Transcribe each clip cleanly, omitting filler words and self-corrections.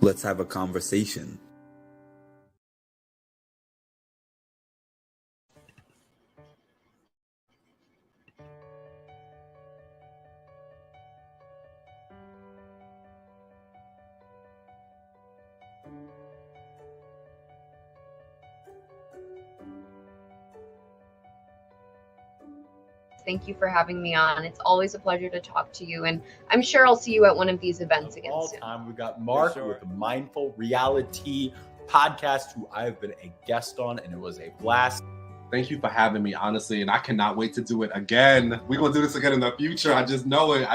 Let's have a conversation. Thank you for having me on. It's always a pleasure to talk to you, and I'm sure I'll see you at one of these events again all soon. time. We got Mark with the Mindful Reality podcast, who I've been a guest on, and it was a blast. Thank you for having me, honestly, and I cannot wait to do it again. We're going to do this again in the future. I just know it.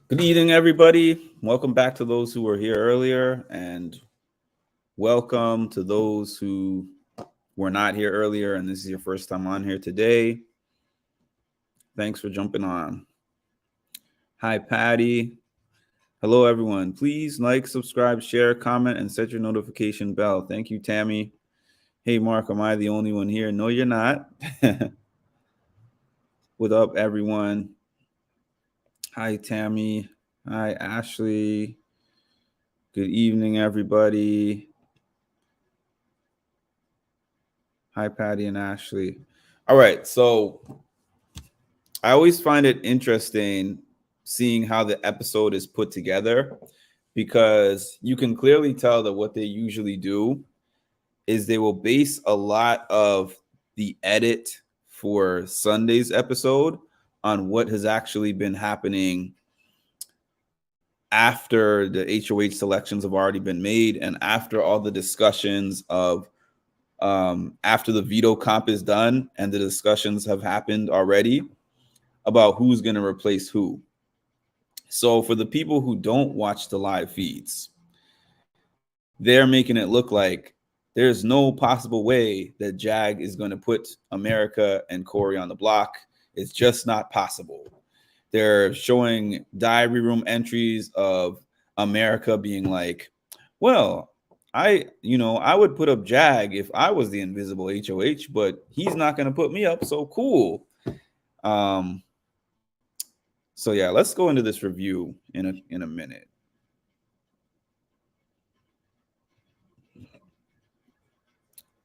Good evening, everybody. Welcome back to those who were here earlier, and welcome to those who were not here earlier, and this is your first time on here today. Thanks for jumping on. Hi, Patty. Hello, everyone. Please like, subscribe, share, comment, and set your notification bell. Thank you, Tammy. Hey, Mark, am I the only one here? No, you're not. What up, everyone? Hi, Tammy. Hi, Ashley. Good evening, everybody. Hi, Patty and Ashley. All right, so I always find it interesting seeing how the episode is put together, because you can clearly tell that what they usually do is they will base a lot of the edit for Sunday's episode on what has actually been happening after the HOH selections have already been made, and after all the discussions of after the veto comp is done and the discussions have happened already about who's going to replace who. So for the people who don't watch the live feeds, they're making it look like there's no possible way that Jag is going to put America and Corey on the block. It's just not possible. They're showing diary room entries of America being like, well, I would put up Jag if I was the invisible HOH, but he's not going to put me up. So cool. So yeah, let's go into this review in a minute.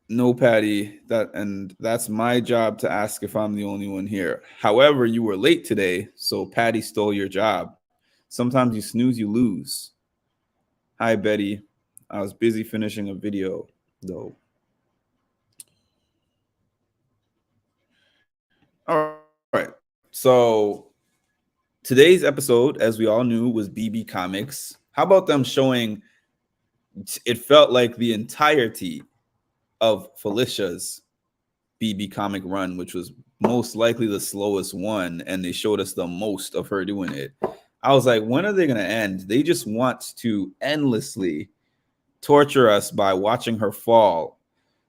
No, Patty, that's my job to ask if I'm the only one here. However, you were late today, so Patty stole your job. Sometimes you snooze, you lose. Hi, Betty. I was busy finishing a video, though. All right. So today's episode, as we all knew, was BB Comics. How about them showing, it felt like the entirety of Felicia's BB comic run, which was most likely the slowest one, and they showed us the most of her doing it. I was like, when are they going to end? They just want to endlessly torture us by watching her fall.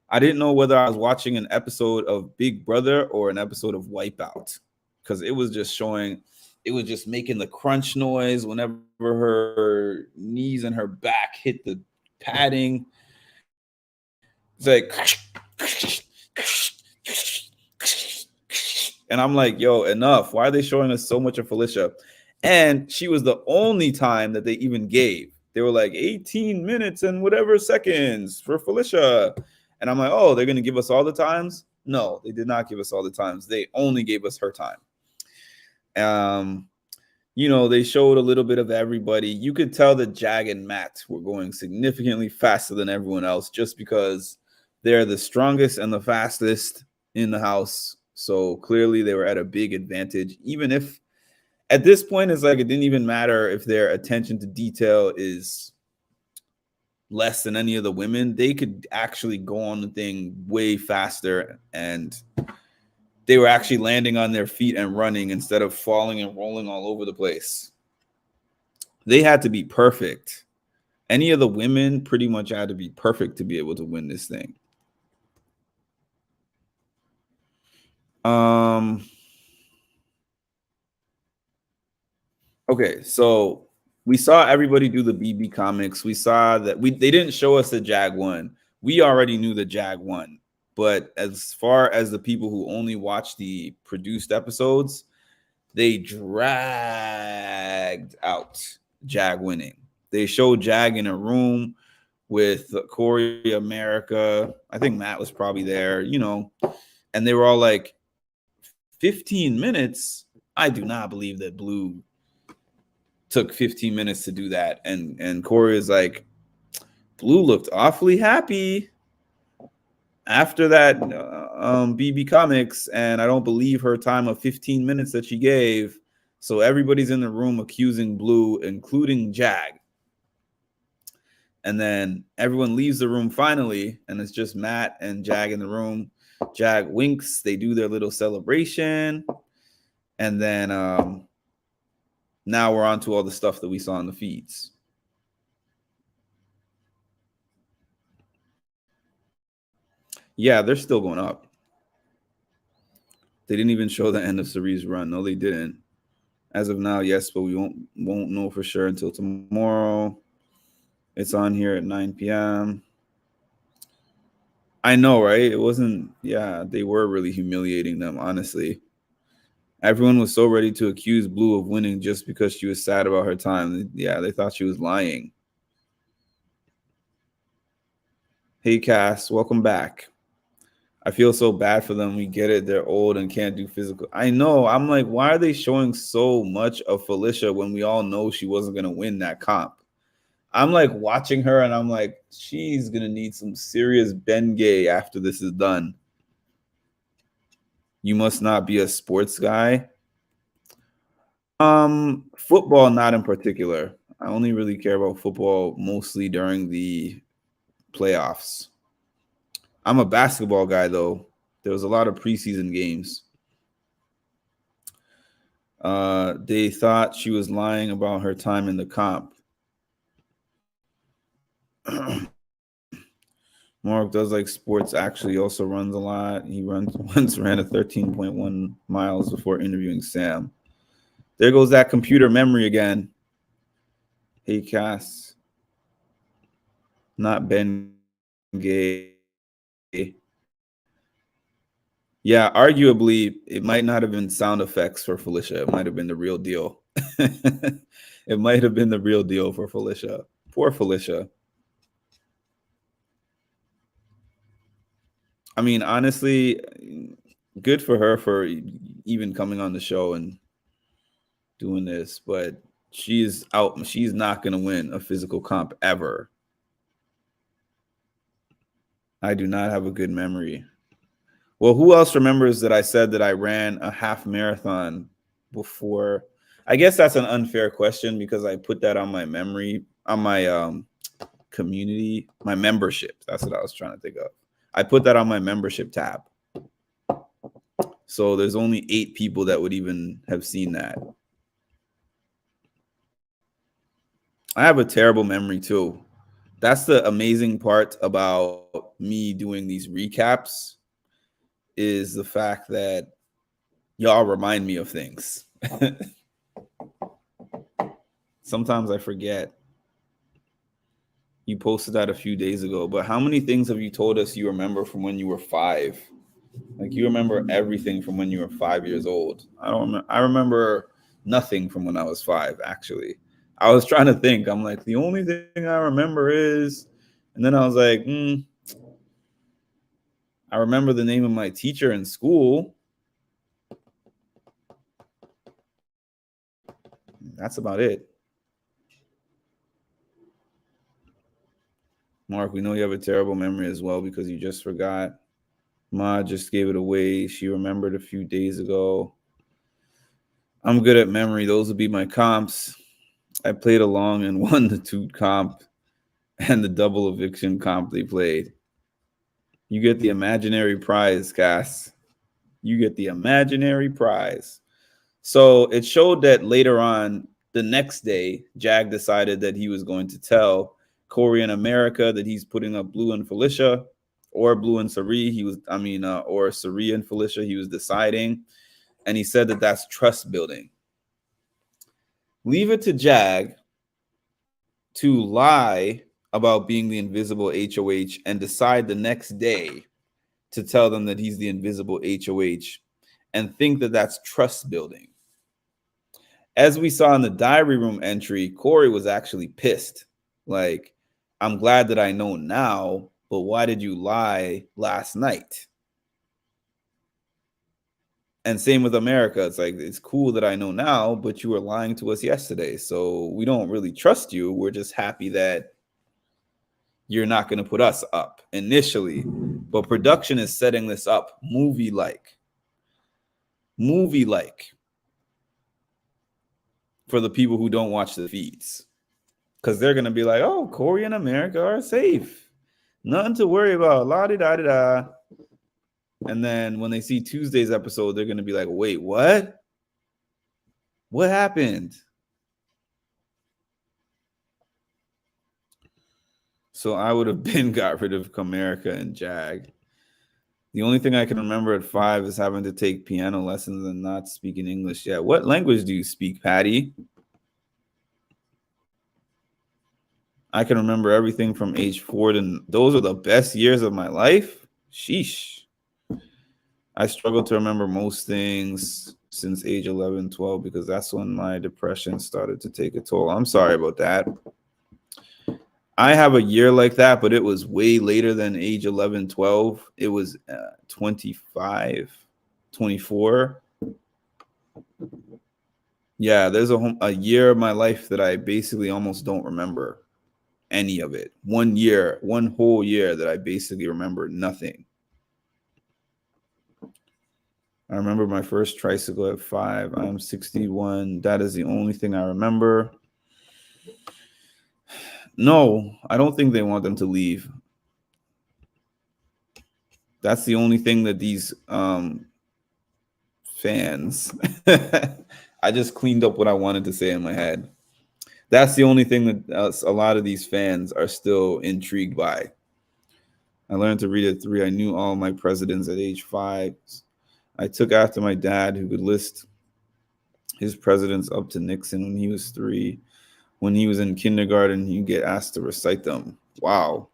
I didn't know whether I was watching an episode of Big Brother or an episode of Wipeout, because it was just showing, it was just making the crunch noise whenever her knees and her back hit the padding. It's like, and I'm like, yo, enough. Why are they showing us so much of Felicia? And she was the only time that they even gave. They were like 18 minutes and whatever seconds for Felicia. And I'm like, oh, they're going to give us all the times? No, they did not give us all the times. They only gave us her time. They showed a little bit of everybody. You could tell that Jag and Matt were going significantly faster than everyone else just because they're the strongest and the fastest in the house. So clearly they were at a big advantage, even if at this point it's like it didn't even matter if their attention to detail is less than any of the women. They could actually go on the thing way faster, and they were actually landing on their feet and running instead of falling and rolling all over the place. They had to be perfect Any of the women pretty much had to be perfect to be able to win this thing. Okay, so we saw everybody do the BB comics. We saw that they didn't show us the Jag won. We already knew the Jag won. But as far as the people who only watch the produced episodes, they dragged out Jag winning. They showed Jag in a room with Corey America. I think Matt was probably there, you know, and they were all like, 15 minutes? I do not believe that Blue took 15 minutes to do that. And Corey is like, Blue looked awfully happy after that BB comics, and I don't believe her time of 15 minutes that she gave. So everybody's in the room accusing Blue, including Jag. And then everyone leaves the room finally, and it's just Matt and Jag in the room. Jag winks, they do their little celebration, and then now we're on to all the stuff that we saw in the feeds. Yeah, they're still going up. They didn't even show the end of Cerie's run. No, they didn't. As of now, yes, but we won't know for sure until tomorrow. It's on here at 9 p.m. I know, right? It wasn't, yeah, they were really humiliating them, honestly. Everyone was so ready to accuse Blue of winning just because she was sad about her time. Yeah, they thought she was lying. Hey, Cass, welcome back. I feel so bad for them. We get it. They're old and can't do physical. I know. I'm like, why are they showing so much of Felicia when we all know she wasn't going to win that comp? I'm like watching her and I'm like, she's going to need some serious Bengay after this is done. You must not be a sports guy. Football, not in particular. I only really care about football mostly during the playoffs. I'm a basketball guy, though. There was a lot of preseason games. They thought she was lying about her time in the comp. Mark does like sports. Actually, also runs a lot. He once ran a 13.1 miles before interviewing Sam. There goes that computer memory again. Hey, Cass. Not Ben Gay. Yeah, arguably, it might not have been sound effects for Felicia. It might have been the real deal. It might have been the real deal for Felicia. Poor Felicia. I mean, honestly, good for her for even coming on the show and doing this, but she's out. She's not going to win a physical comp ever. I do not have a good memory. Well, who else remembers that I said that I ran a half marathon before? I guess that's an unfair question because I put that on my memory, on my community, my membership. That's what I was trying to think of. I put that on my membership tab. So there's only 8 people that would even have seen that. I have a terrible memory too. That's the amazing part about me doing these recaps is the fact that y'all remind me of things. Sometimes I forget. You posted that a few days ago, but how many things have you told us you remember from when you were 5? Like you remember everything from when you were 5 years old. I don't remember. I remember nothing from when I was 5, actually. I was trying to think. I'm like, the only thing I remember is, and then I was like, I remember the name of my teacher in school. That's about it. Mark, we know you have a terrible memory as well because you just forgot. Ma just gave it away. She remembered a few days ago. I'm good at memory. Those would be my comps. I played along and won the toot comp and the double eviction comp they played. You get the imaginary prize, Cass. You get the imaginary prize. So it showed that later on, the next day, Jag decided that he was going to tell Corey in America that he's putting up Blue and Felicia, or Blue and Sari. Or Sari and Felicia. He was deciding, and he said that that's trust building. Leave it to Jag to lie about being the invisible HOH and decide the next day to tell them that he's the invisible HOH and think that that's trust building. As we saw in the diary room entry, Corey was actually pissed. Like, I'm glad that I know now, but why did you lie last night? And same with America. It's like, it's cool that I know now, but you were lying to us yesterday. So we don't really trust you. We're just happy that you're not going to put us up initially. But production is setting this up movie-like for the people who don't watch the feeds. Because they're going to be like, oh, Corey and America are safe. Nothing to worry about. La-di-da-di-da. And then when they see Tuesday's episode, they're going to be like, wait, what? What happened? So I would have got rid of America and Jag. The only thing I can remember at 5 is having to take piano lessons and not speaking English yet. What language do you speak, Patty? I can remember everything from age 4 to those are the best years of my life. Sheesh. I struggle to remember most things since age 11, 12, because that's when my depression started to take a toll. I'm sorry about that. I have a year like that, but it was way later than age 11, 12. It was 25, 24. Yeah, there's a year of my life that I basically almost don't remember any of it. 1 year, one whole year that I basically remember nothing. I remember my first tricycle at 5. I'm 61. That is the only thing I remember. No, I don't think they want them to leave. That's the only thing that these fans, I just cleaned up what I wanted to say in my head. That's the only thing that a lot of these fans are still intrigued by. I learned to read at 3. I knew all my presidents at age 5. I took after my dad, who could list his presidents up to Nixon when he was 3. When he was in kindergarten, he'd get asked to recite them. Wow.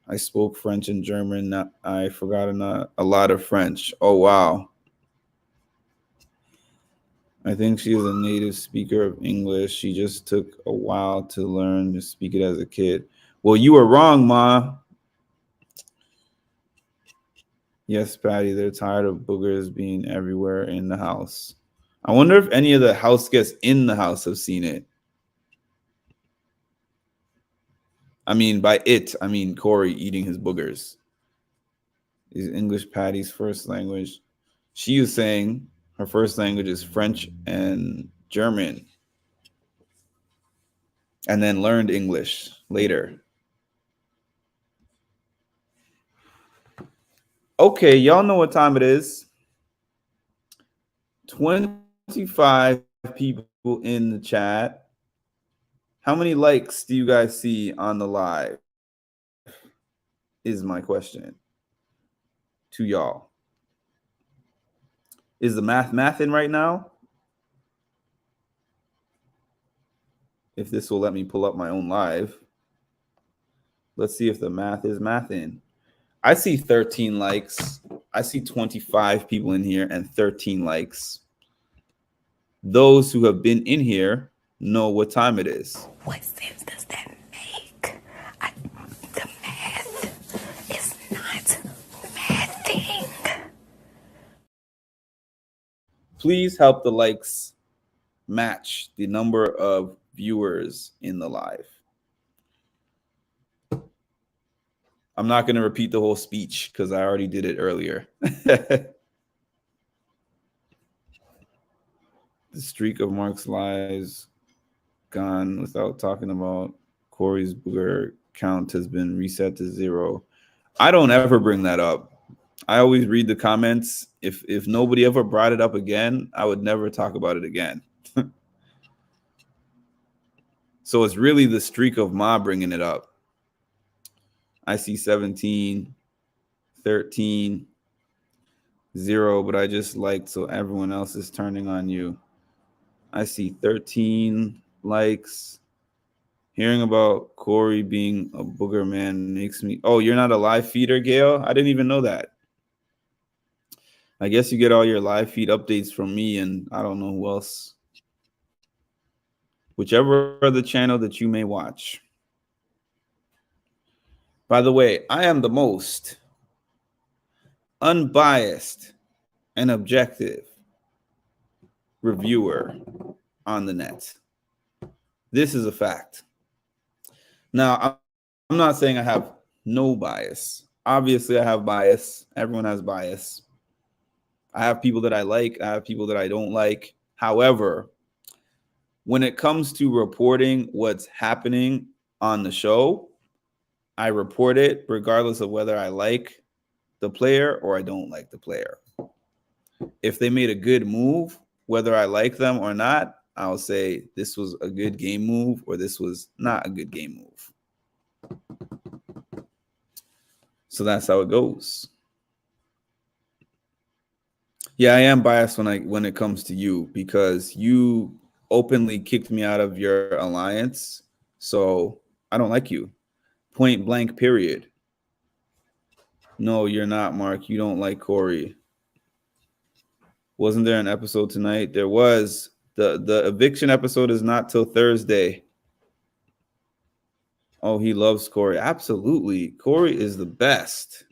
I spoke French and German. I forgot a lot of French. Oh, wow. I think she is a native speaker of English. She just took a while to learn to speak it as a kid. Well, you were wrong, Ma. Yes, Patty, they're tired of boogers being everywhere in the house. I wonder if any of the house guests in the house have seen it. I mean, by it, I mean Corey eating his boogers. Is English Patty's first language? She was saying her first language is French and German, and then learned English later. Okay, y'all know what time it is. 25 people in the chat. How many likes do you guys see on the live? Is my question to y'all. Is the math in right now? If this will let me pull up my own live. Let's see if the math is in. I see 13 likes. I see 25 people in here and 13 likes. Those who have been in here know what time it is. What sense does that make? The math is not mathing. Please help the likes match the number of viewers in the live. I'm not going to repeat the whole speech because I already did it earlier. The streak of Mark's lives gone without talking about Corey's booger count has been reset to 0. I don't ever bring that up. I always read the comments. If nobody ever brought it up again, I would never talk about it again. So it's really the streak of Ma bringing it up. I see 17, 13, 0, but I just liked, so everyone else is turning on you. I see 13 likes. Hearing about Corey being a booger man makes me... Oh, you're not a live feeder, Gail? I didn't even know that. I guess you get all your live feed updates from me, and I don't know who else. Whichever other channel that you may watch. By the way, I am the most unbiased and objective reviewer on the net. This is a fact. Now, I'm not saying I have no bias. Obviously, I have bias. Everyone has bias. I have people that I like. I have people that I don't like. However, when it comes to reporting what's happening on the show, I report it regardless of whether I like the player or I don't like the player. If they made a good move, whether I like them or not, I'll say this was a good game move or this was not a good game move. So that's how it goes. Yeah, I am biased when it comes to you because you openly kicked me out of your alliance. So I don't like you. Point blank, period. No, you're not, Mark. You don't like Corey. Wasn't there an episode tonight? There was. The eviction episode is not till Thursday. Oh, he loves Corey. Absolutely. Corey is the best.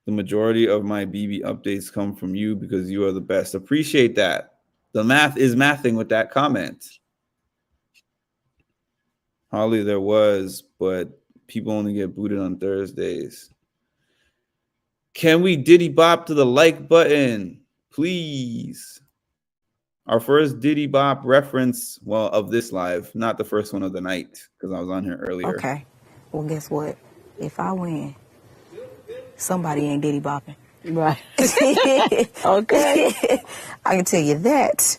The majority of my BB updates come from you because you are the best. Appreciate that. The math is mathing with that comment. Holly, there was, but people only get booted on Thursdays. Can we Diddy Bop to the like button, please? Our first Diddy Bop reference, well, of this live, not the first one of the night, because I was on here earlier. Okay. Well, guess what? If I win, somebody ain't Diddy Bopping. Right. Okay. I can tell you that.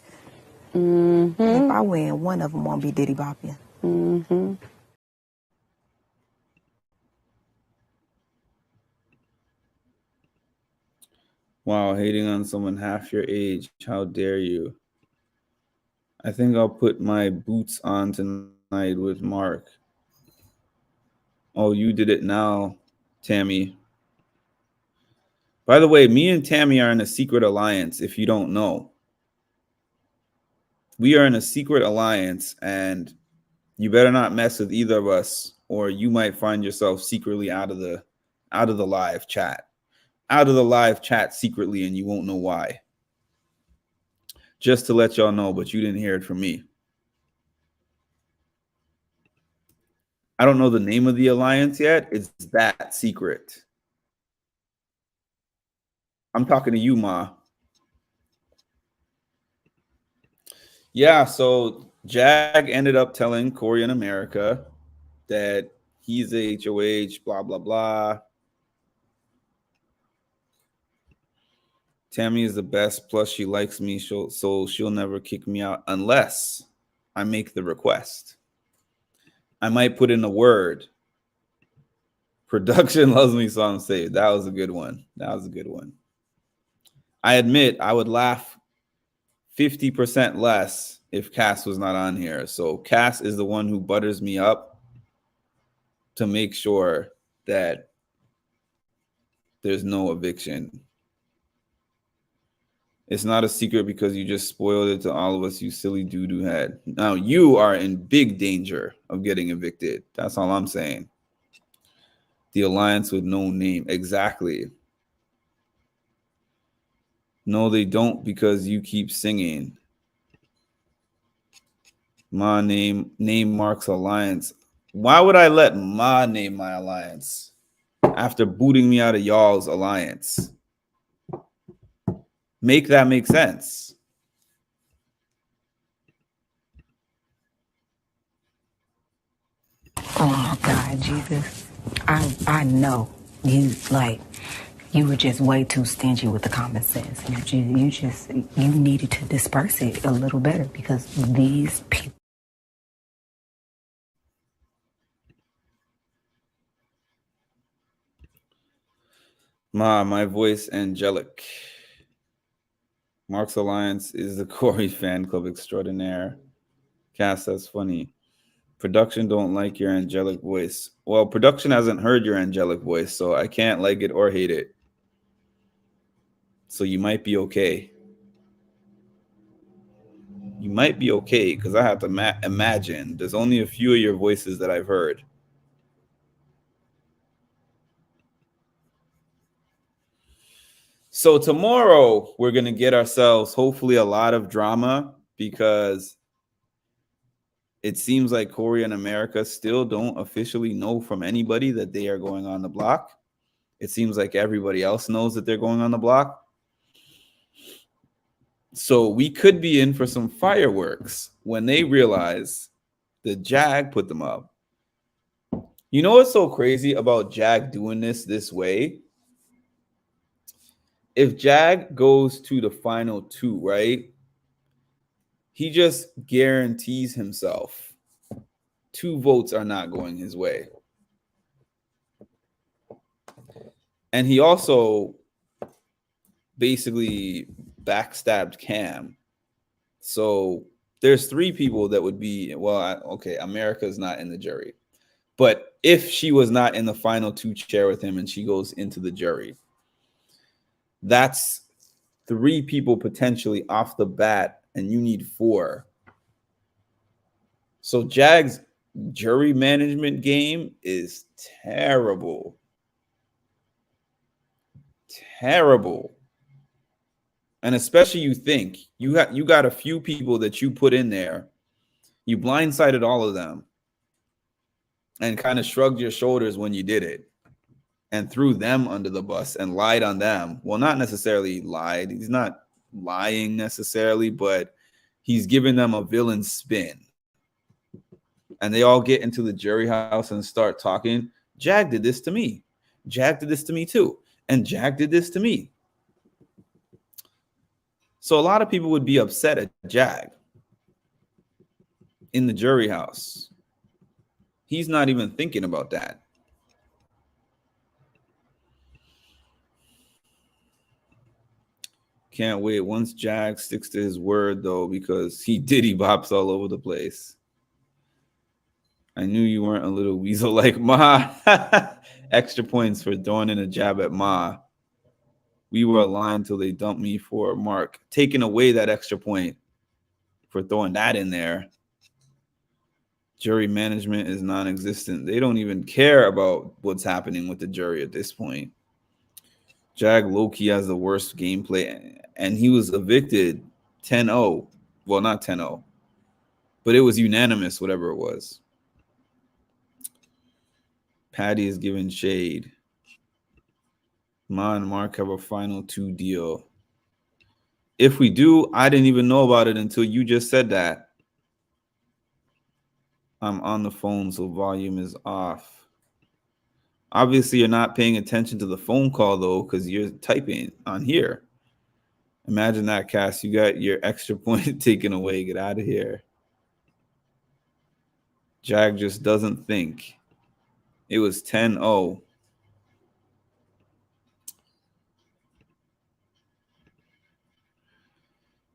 Mm-hmm. If I win, one of them won't be Diddy Bopping. Mm-hmm. Wow, hating on someone half your age. How dare you? I think I'll put my boots on tonight with Mark. Oh, you did it now, Tammy. By the way, me and Tammy are in a secret alliance, if you don't know. We are in a secret alliance, and you better not mess with either of us, or you might find yourself secretly out of the live chat. Out of the live chat secretly, and you won't know why. Just to let y'all know, but you didn't hear it from me. I don't know the name of the alliance yet. It's that secret. I'm talking to you, Ma. Yeah, so Jag ended up telling Corey in America that he's a HOH, blah, blah, blah. Tammy is the best, plus she likes me, so she'll never kick me out unless I make the request. I might put in a word. Production loves me, so I'm safe. That was a good one. That was a good one. I admit I would laugh 50% less if Cass was not on here. So Cass is the one who butters me up to make sure that there's no eviction. It's not a secret because you just spoiled it to all of us, you silly doo-doo head. Now you are in big danger of getting evicted. That's all I'm saying. The alliance with no name. Exactly. No, they don't because you keep singing. Ma name Mark's alliance. Why would I let Ma name my alliance after booting me out of y'all's alliance? Make that make sense. Oh my God, Jesus. I know you were just way too stingy with the common sense. You needed to disperse it a little better because these people My voice angelic. Mark's Alliance is the Corey fan club extraordinaire. Cass, that's funny. Production don't like your angelic voice. Well, production hasn't heard your angelic voice, so I can't like it or hate it. So you might be okay. You might be okay, because I have to imagine there's only a few of your voices that I've heard. So tomorrow we're going to get ourselves hopefully a lot of drama, because it seems like Corey and America still don't officially know from anybody that they are going on the block. It seems like everybody else knows that they're going on the block. So we could be in for some fireworks when they realize that Jag put them up. You know what's so crazy about Jag doing this way? If Jag goes to the final 2, right? He just guarantees himself 2 votes are not going his way. And he also basically backstabbed Cam. So there's 3 people that would be, well, okay, America's not in the jury. But if she was not in the final 2 chair with him and she goes into the jury, that's 3 people potentially off the bat, and you need 4. So Jag's jury management game is terrible. Terrible. And especially you think you got a few people that you put in there, you blindsided all of them and kind of shrugged your shoulders when you did it and threw them under the bus and lied on them. Well, not necessarily lied. He's not lying necessarily, but he's giving them a villain spin. And they all get into the jury house and start talking. Jag did this to me. Jag did this to me too. And Jag did this to me. So a lot of people would be upset at Jag in the jury house. He's not even thinking about that. Can't wait once Jag sticks to his word, though, because he diddy bops all over the place. I knew you weren't a little weasel like Ma. Extra points for throwing in a jab at Ma. We were aligned till they dumped me for Mark. Taking away that extra point for throwing that in there. Jury management is non-existent. They don't even care about what's happening with the jury at this point. Jag low-key has the worst gameplay, and he was evicted 10-0. Well, not 10-0, but it was unanimous, whatever it was. Patty is giving shade. Ma and Mark have a final 2 deal. If we do, I didn't even know about it until you just said that. I'm on the phone, so volume is off. Obviously, you're not paying attention to the phone call, though, because you're typing on here. Imagine that, Cass. You got your extra point taken away. Get out of here. Jag just doesn't think. It was 10-0.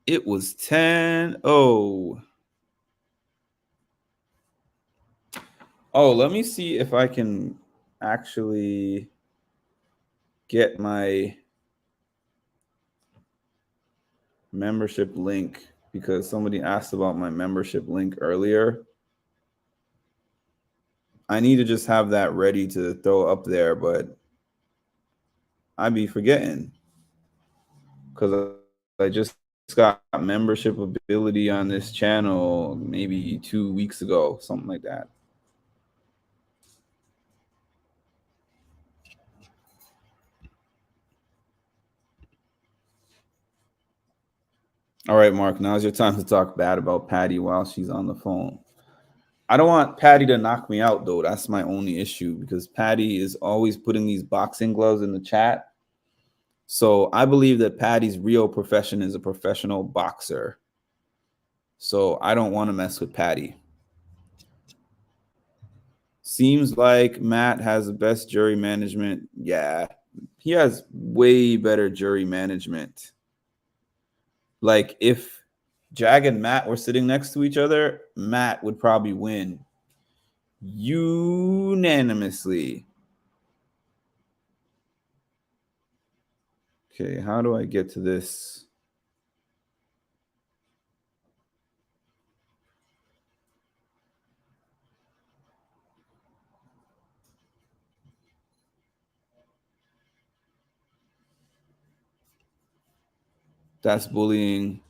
It was 10-0. Oh, let me see if I can actually get my membership link, because somebody asked about my membership link earlier. I need to just have that ready to throw up there, but I be forgetting because I just got membership ability on this channel maybe 2 weeks ago, something like that. All right, Mark, now's your time to talk bad about Patty while she's on the phone. I don't want Patty to knock me out, though. That's my only issue, because Patty is always putting these boxing gloves in the chat. So I believe that Patty's real profession is a professional boxer. So I don't want to mess with Patty. Seems like Matt has the best jury management. Yeah, He has way better jury management. Like if Jag and Matt were sitting next to each other, Matt would probably win unanimously. Okay, how do I get to this? That's bullying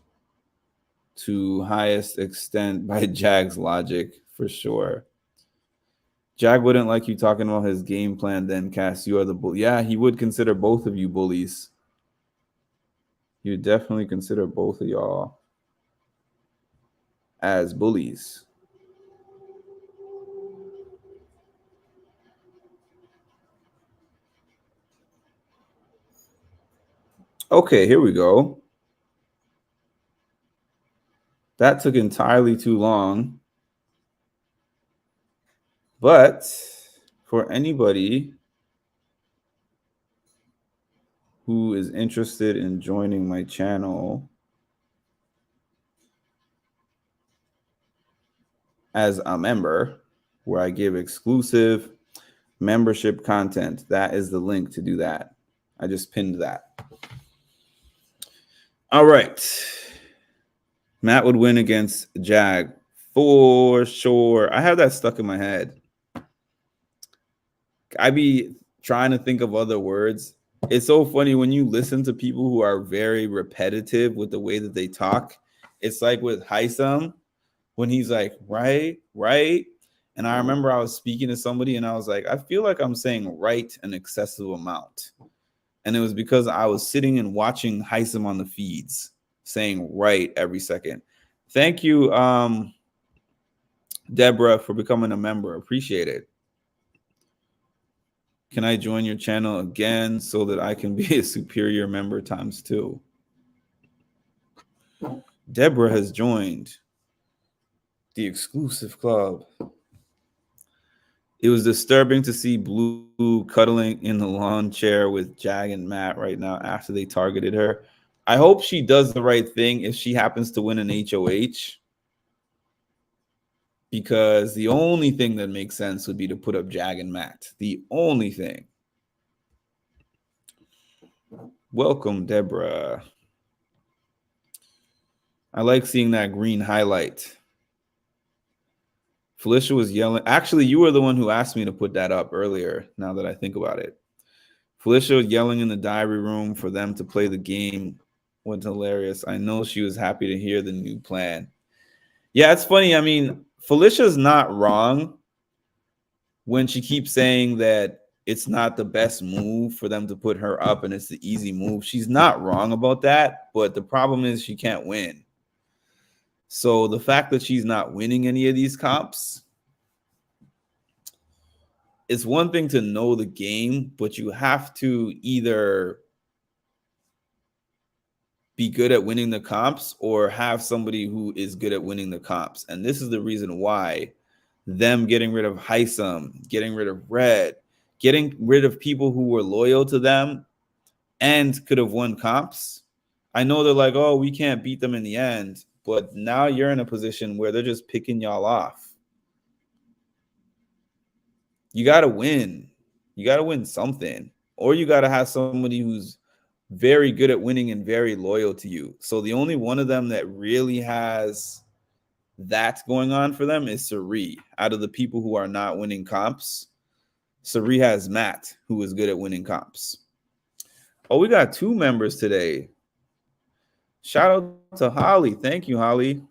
to highest extent by Jag's logic, for sure. Jag wouldn't like you talking about his game plan then, Cass. You are the bully. Yeah, he would consider both of you bullies. He would definitely consider both of y'all as bullies. Okay, here we go. That took entirely too long. But for anybody who is interested in joining my channel as a member, where I give exclusive membership content, that is the link to do that. I just pinned that. All right. Matt would win against Jag for sure. I have that stuck in my head. I be trying to think of other words. It's so funny when you listen to people who are very repetitive with the way that they talk. It's like with Haitham when he's like, right. And I remember I was speaking to somebody and I was like, I feel like I'm saying right an excessive amount. And it was because I was sitting and watching Haitham on the feeds saying right every second. Thank you, Deborah, for becoming a member. Appreciate it. Can I join your channel again so that I can be a superior member ×2? Deborah has joined the exclusive club. It was disturbing to see Blue cuddling in the lawn chair with Jag and Matt right now after they targeted her. I hope she does the right thing if she happens to win an HOH. Because the only thing that makes sense would be to put up Jag and Matt. The only thing. Welcome, Deborah. I like seeing that green highlight. Felicia was yelling. Actually, you were the one who asked me to put that up earlier, now that I think about it. Felicia was yelling in the diary room for them to play the game. Was hilarious. I know she was happy to hear the new plan. Yeah, it's funny. I mean, Felicia's not wrong when she keeps saying that it's not the best move for them to put her up and it's the easy move. She's not wrong about that, but the problem is she can't win. So the fact that she's not winning any of these comps, it's one thing to know the game, but you have to either be good at winning the comps or have somebody who is good at winning the comps. And this is the reason why them getting rid of Haitham, getting rid of Red, getting rid of people who were loyal to them and could have won comps. I know they're like, oh, we can't beat them in the end, but now you're in a position where they're just picking y'all off. You got to win. You got to win something, or you got to have somebody who's very good at winning and very loyal to you. So the only one of them that really has that going on for them is Sari. Out of the people who are not winning comps, Sari has Matt, who is good at winning comps. Oh, we got 2 members today. Shout out to Holly. Thank you, Holly.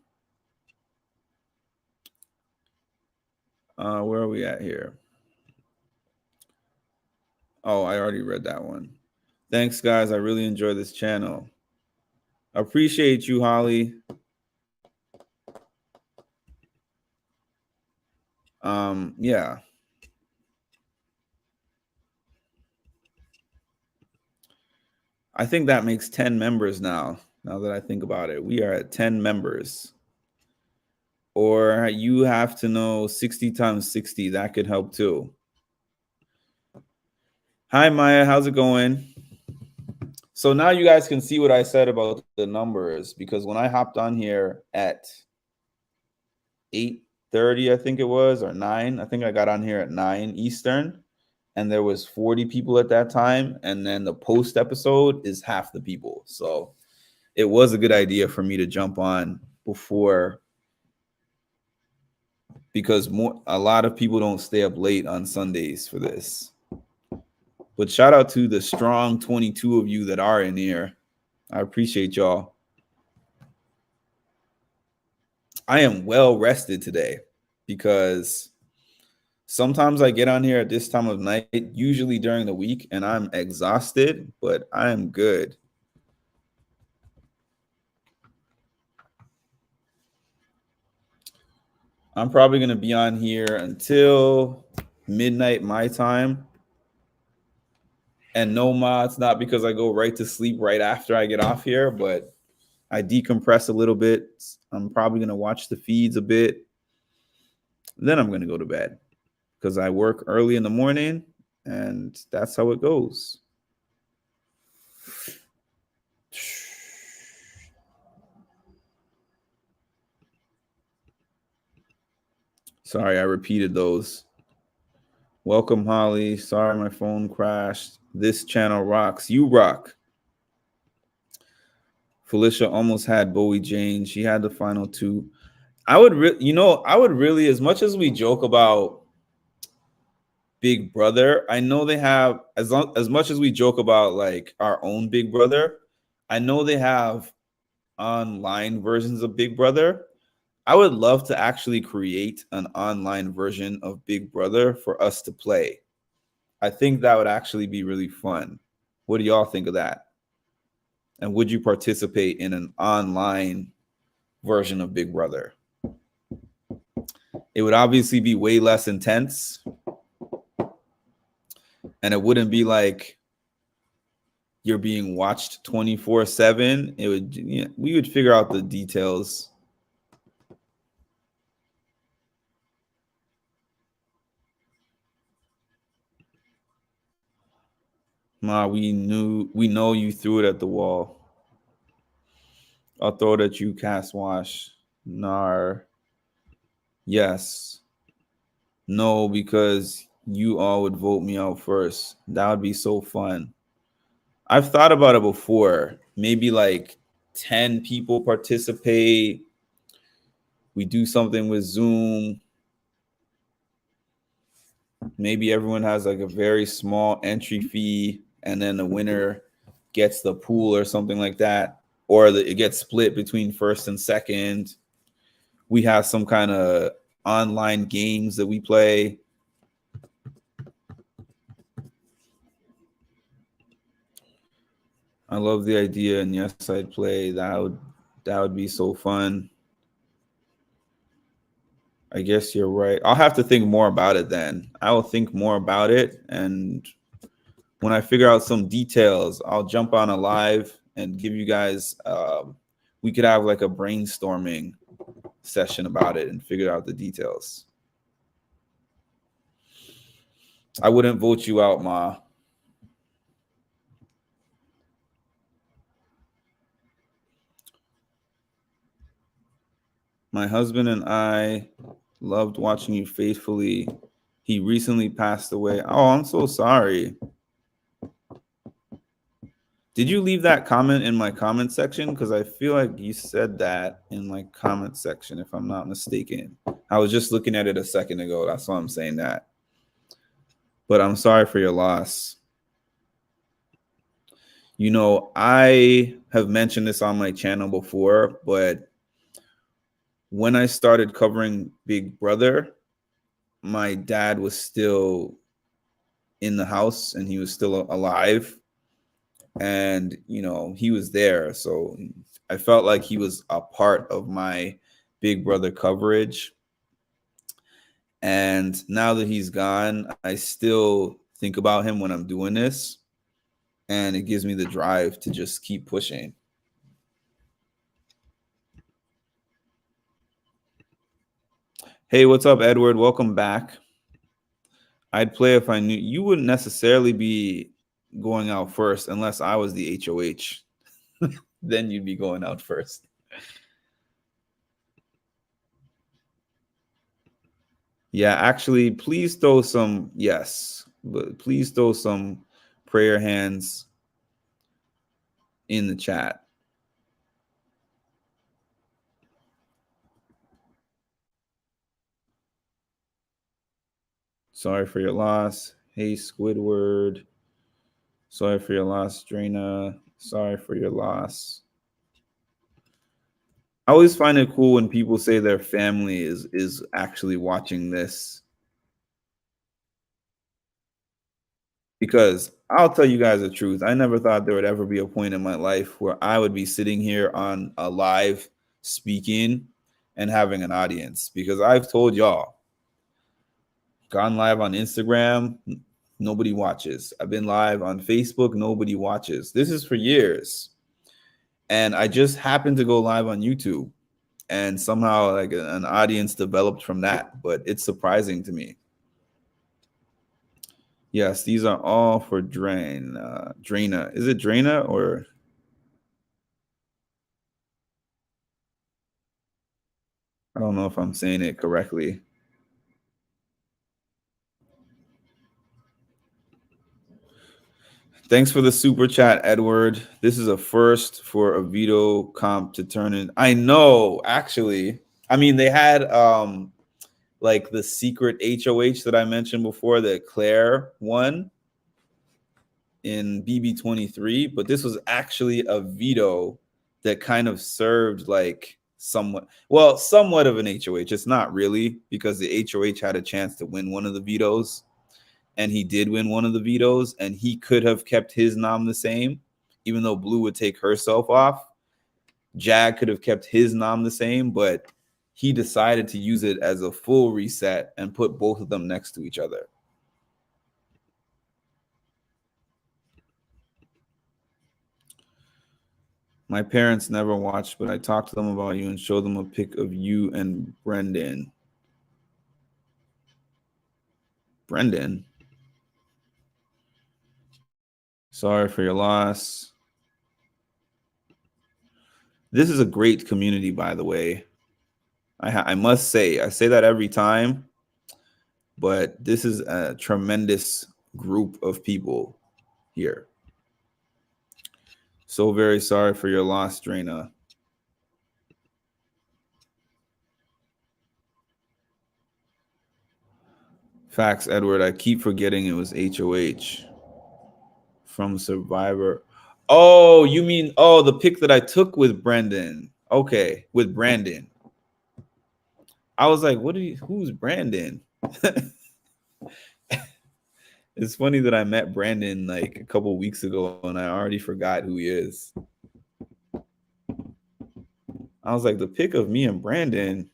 Where are we at here? Oh, I already read that one. Thanks, guys. I really enjoy this channel. Appreciate you, Holly. Yeah. I think that makes 10 members now that I think about it. We are at 10 members. Or you have to know 60 times 60. That could help too. Hi, Maya. How's it going? So now you guys can see what I said about the numbers, because when I hopped on here at 8:30, I think it was, or 9, I think I got on here at 9 Eastern, and there was 40 people at that time, and then the post episode is half the people. So it was a good idea for me to jump on before, because a lot of people don't stay up late on Sundays for this. But shout out to the strong 22 of you that are in here. I appreciate y'all. I am well rested today, because sometimes I get on here at this time of night, usually during the week, and I'm exhausted, but I am good. I'm probably going to be on here until midnight my time. And no, Ma, it's not because I go right to sleep right after I get off here, but I decompress a little bit. I'm probably going to watch the feeds a bit. Then I'm going to go to bed, because I work early in the morning, and that's how it goes. Sorry, I repeated those. Welcome, Holly. Sorry, my phone crashed. This channel rocks. You rock. Felicia almost had Bowie Jane. She had the final two. I would really, as much as we joke about Big Brother, I know they have, as much as we joke about like our own Big Brother, I know they have online versions of Big Brother. I would love to actually create an online version of Big Brother for us to play. I think that would actually be really fun. What do y'all think of that? And would you participate in an online version of Big Brother? It would obviously be way less intense. And it wouldn't be like you're being watched 24/7. It would, we would figure out the details. Ma, we know you threw it at the wall. I'll throw it at you, Cast Wash. Nar. Yes. No, because you all would vote me out first. That would be so fun. I've thought about it before. Maybe like 10 people participate. We do something with Zoom. Maybe everyone has like a very small entry fee, and then the winner gets the pool or something like that. Or it gets split between first and second. We have some kind of online games that we play. I love the idea, and yes, I'd play. That would be so fun. I guess you're right. I'll have to think more about it then. I will think more about it, and when I figure out some details, I'll jump on a live and give you guys. We could have like a brainstorming session about it and figure out the details. I wouldn't vote you out, Ma. My husband and I loved watching you faithfully. He recently passed away. Oh, I'm so sorry. Did you leave that comment in my comment section? Because I feel like you said that in my comment section, if I'm not mistaken. I was just looking at it a second ago. That's why I'm saying that. But I'm sorry for your loss. You know, I have mentioned this on my channel before, but when I started covering Big Brother, my dad was still in the house and he was still alive. And, you know, he was there. So I felt like he was a part of my Big Brother coverage. And now that he's gone, I still think about him when I'm doing this. And it gives me the drive to just keep pushing. Hey, what's up, Edward? Welcome back. I'd play if I knew. You wouldn't necessarily be going out first unless I was the HOH. Then you'd be going out first. Yeah, actually, please throw some, yes, but please throw some prayer hands in the chat. Sorry for your loss. Hey, Squidward. Sorry for your loss, Drina. Sorry for your loss. I always find it cool when people say their family is actually watching this. Because I'll tell you guys the truth. I never thought there would ever be a point in my life where I would be sitting here on a live speaking and having an audience. Because I've told y'all, gone live on Instagram, nobody watches. I've been live on Facebook, nobody watches. This is for years. And I just happened to go live on YouTube. And somehow like an audience developed from that. But it's surprising to me. Yes, these are all for Drina. Is it Drina or? I don't know if I'm saying it correctly. Thanks for the super chat, Edward. This is a first for a veto comp to turn in. I know, actually. I mean, they had like the secret HOH that I mentioned before that Claire won in BB23, but this was actually a veto that kind of served like somewhat of an HOH. It's not really, because the HOH had a chance to win one of the vetoes, and he did win one of the vetoes, and he could have kept his nom the same, even though Blue would take herself off. Jag could have kept his nom the same, but he decided to use it as a full reset and put both of them next to each other. My parents never watched, but I talked to them about you and showed them a pic of you and Brendan. Brendan? Sorry for your loss. This is a great community, by the way. I must say, I say that every time, but this is a tremendous group of people here. So very sorry for your loss, Drina. Facts, Edward. I keep forgetting it was HOH from Survivor. Oh, you mean, the pic that I took with Brendan. Okay, with Brandon. I was like, who's Brandon? It's funny that I met Brandon like a couple weeks ago and I already forgot who he is. I was like, the pic of me and Brandon.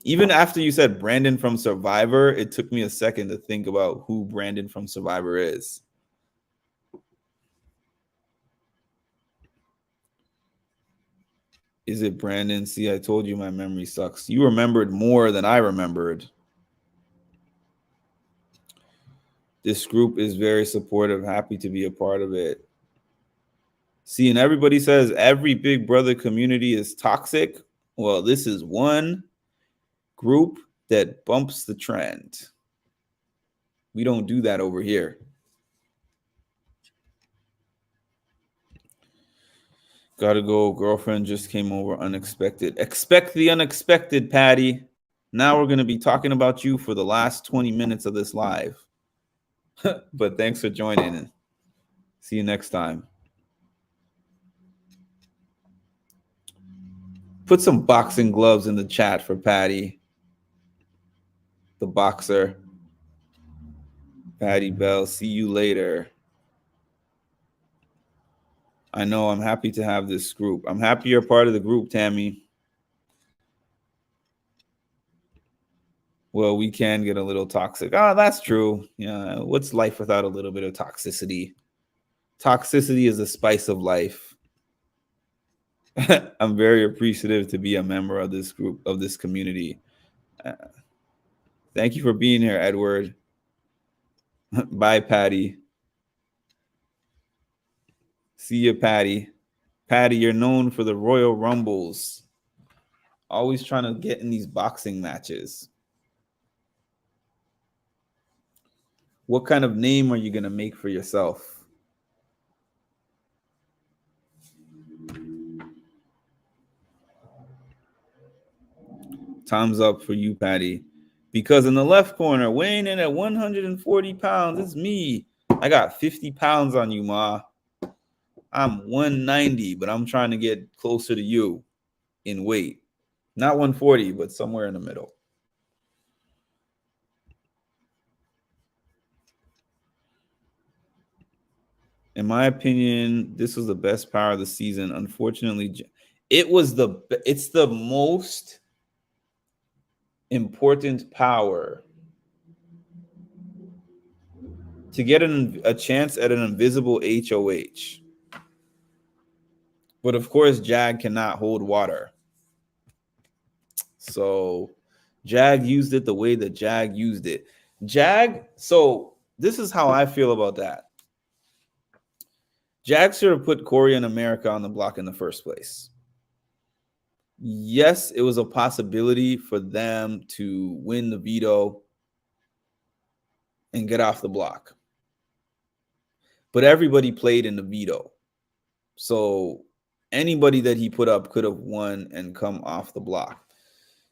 Even after you said Brandon from Survivor, it took me a second to think about who Brandon from Survivor is. Is it Brandon? See, I told you my memory sucks. You remembered more than I remembered. This group is very supportive. Happy to be a part of it. See, and everybody says every Big Brother community is toxic. Well, this is one group that bumps the trend. We don't do that over here. Gotta go. Girlfriend just came over unexpected. Expect the unexpected, Patty. Now we're going to be talking about you for the last 20 minutes of this live. But thanks for joining. See you next time. Put some boxing gloves in the chat for Patty. The boxer. Patty Bell. See you later. I know, I'm happy to have this group. I'm happy you're part of the group, Tammy. Well, we can get a little toxic. Oh, that's true. Yeah, what's life without a little bit of toxicity? Toxicity is the spice of life. I'm very appreciative to be a member of this group, of this community. Thank you for being here, Edward. Bye, Patty. See you, Patty. Patty, you're known for the Royal Rumbles. Always trying to get in these boxing matches. What kind of name are you going to make for yourself? Time's up for you, Patty. Because in the left corner, weighing in at 140 pounds, it's me. I got 50 pounds on you, Ma. I'm 190, but I'm trying to get closer to you in weight. Not 140, but somewhere in the middle. In my opinion, this was the best power of the season. Unfortunately, it's the most important power to get a chance at an invisible HOH. But of course, Jag cannot hold water. So Jag used it the way that Jag used it. So this is how I feel about that. Jag should have put Corey and America on the block in the first place. Yes, it was a possibility for them to win the veto and get off the block. But everybody played in the veto. So anybody that he put up could have won and come off the block.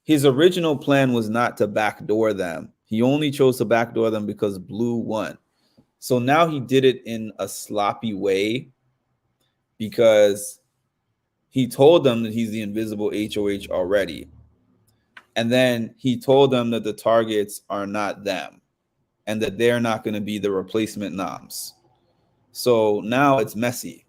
His original plan was not to backdoor them. He only chose to backdoor them because Blue won. So now he did it in a sloppy way because he told them that he's the invisible HOH already. And then he told them that the targets are not them and that they're not going to be the replacement noms. So now it's messy.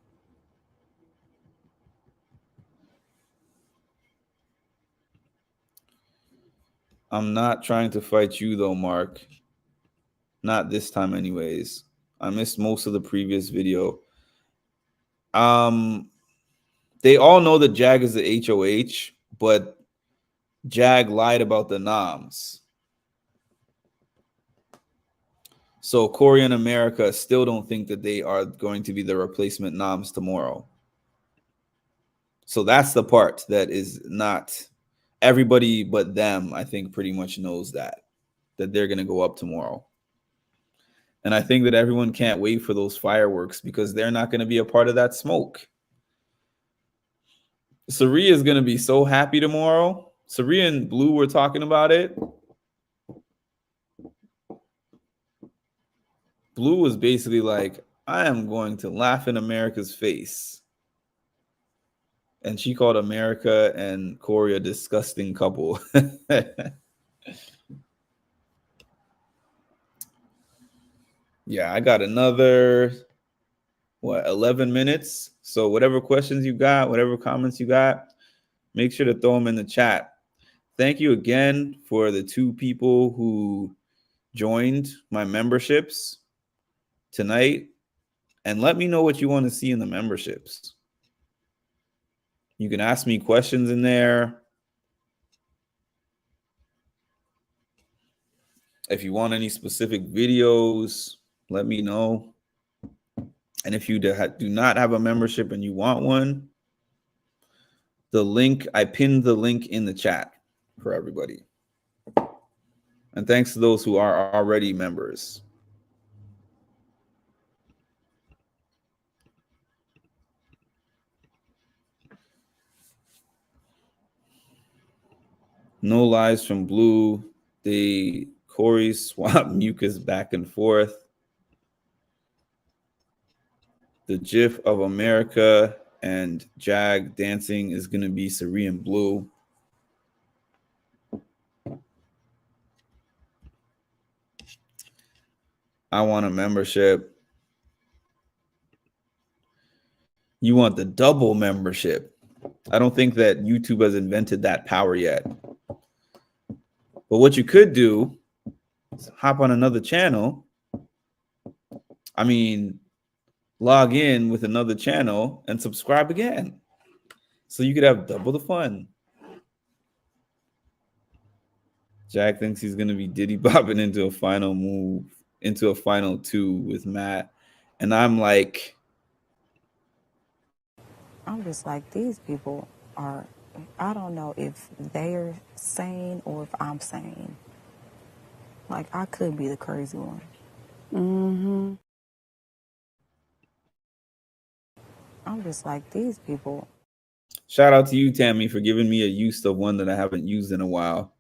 I'm not trying to fight you though, Mark. Not this time anyways. I missed most of the previous video. They all know that Jag is the HOH, but Jag lied about the noms. So Corey and America still don't think that they are going to be the replacement noms tomorrow. So that's the part that is not everybody but them, I think, pretty much knows that they're going to go up tomorrow. And I think that everyone can't wait for those fireworks because they're not going to be a part of that smoke. Saria is going to be so happy tomorrow. Saria and Blue were talking about it. Blue was basically like, I am going to laugh in America's face. And she called America and Corey a disgusting couple. Yeah, I got another, 11 minutes. So whatever questions you got, whatever comments you got, make sure to throw them in the chat. Thank you again for the 2 people who joined my memberships tonight. And let me know what you want to see in the memberships. You can ask me questions in there. If you want any specific videos, let me know. And if you do not have a membership and you want one, the link, I pinned the link in the chat for everybody. And thanks to those who are already members. No lies from Blue. Corey swap mucus back and forth. The GIF of America and Jag dancing is going to be Saria and Blue. I want a membership. You want the double membership. I don't think that YouTube has invented that power yet. But what you could do is hop on another channel. I mean, log in with another channel and subscribe again. So you could have double the fun. Jack thinks he's gonna be Diddy bopping into a final 2 with Matt. And I'm like, I'm just like, these people are, I don't know if they're sane or if I'm sane. Like, I could be the crazy one. Mm-hmm. I'm just like, these people. shout out to you, Tammy, for giving me a use of one that I haven't used in a while.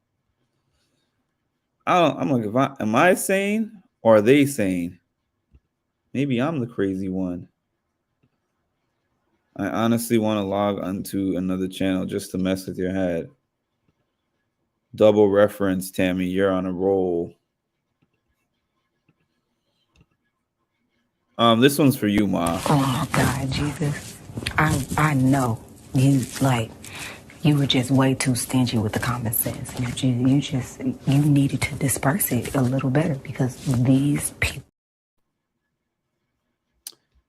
I'm like, am I sane or are they sane? Maybe I'm the crazy one. I honestly want to log onto another channel just to mess with your head. Double reference, Tammy. You're on a roll. This one's for you, Ma. Oh my God, Jesus. I know you were just way too stingy with the common sense. You needed to disperse it a little better because these people.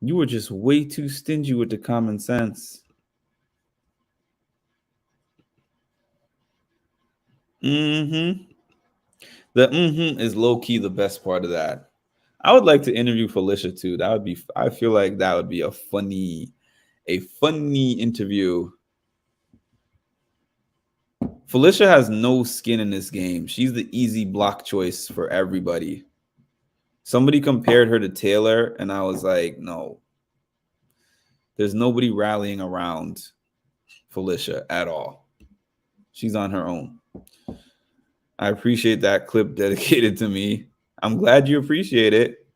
You were just way too stingy with the common sense. The is low-key the best part of that. I would like to interview Felicia too. I feel like that would be a funny interview. Felicia has no skin in this game. She's the easy block choice for everybody. Somebody compared her to Taylor, and I was like, no. There's nobody rallying around Felicia at all. She's on her own. I appreciate that clip dedicated to me. I'm glad you appreciate it.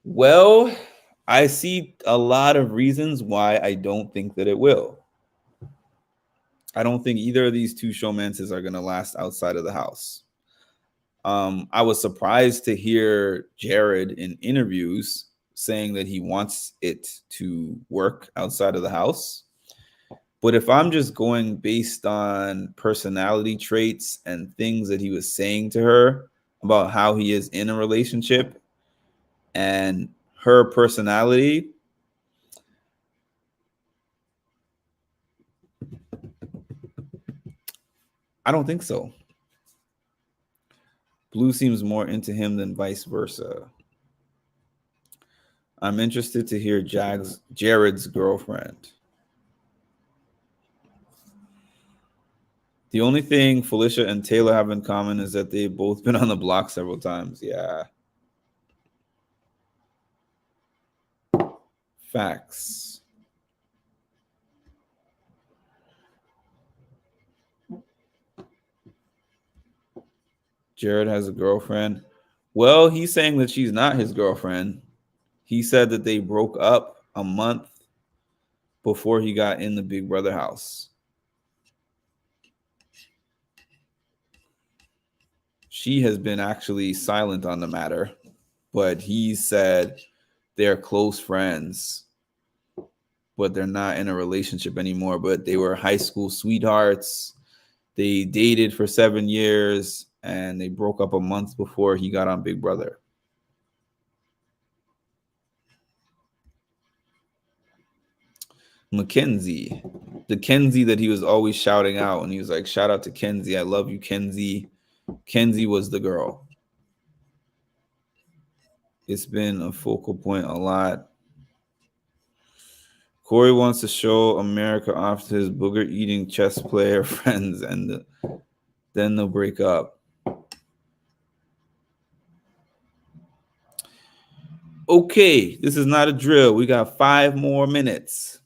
Well, I see a lot of reasons why I don't think that it will. I don't think either of these two showmances are going to last outside of the house. I was surprised to hear Jared in interviews saying that he wants it to work outside of the house. But if I'm just going based on personality traits and things that he was saying to her about how he is in a relationship and her personality, I don't think so. Blue seems more into him than vice versa. I'm interested to hear Jared's girlfriend. The only thing Felicia and Taylor have in common is that they've both been on the block several times. Yeah. Facts. Jared has a girlfriend. Well, he's saying that she's not his girlfriend. He said that they broke up a month before he got in the Big Brother house. She has been actually silent on the matter, but he said they're close friends, but they're not in a relationship anymore. But they were high school sweethearts. They dated for 7 years, and they broke up a month before he got on Big Brother. Mackenzie, the Kenzie that he was always shouting out, and he was like, shout out to Kenzie. I love you, Kenzie. Kenzie was the girl. It's been a focal point a lot. Corey wants to show America off to his booger-eating chess player friends, and then they'll break up. Okay, this is not a drill. We got 5 more minutes.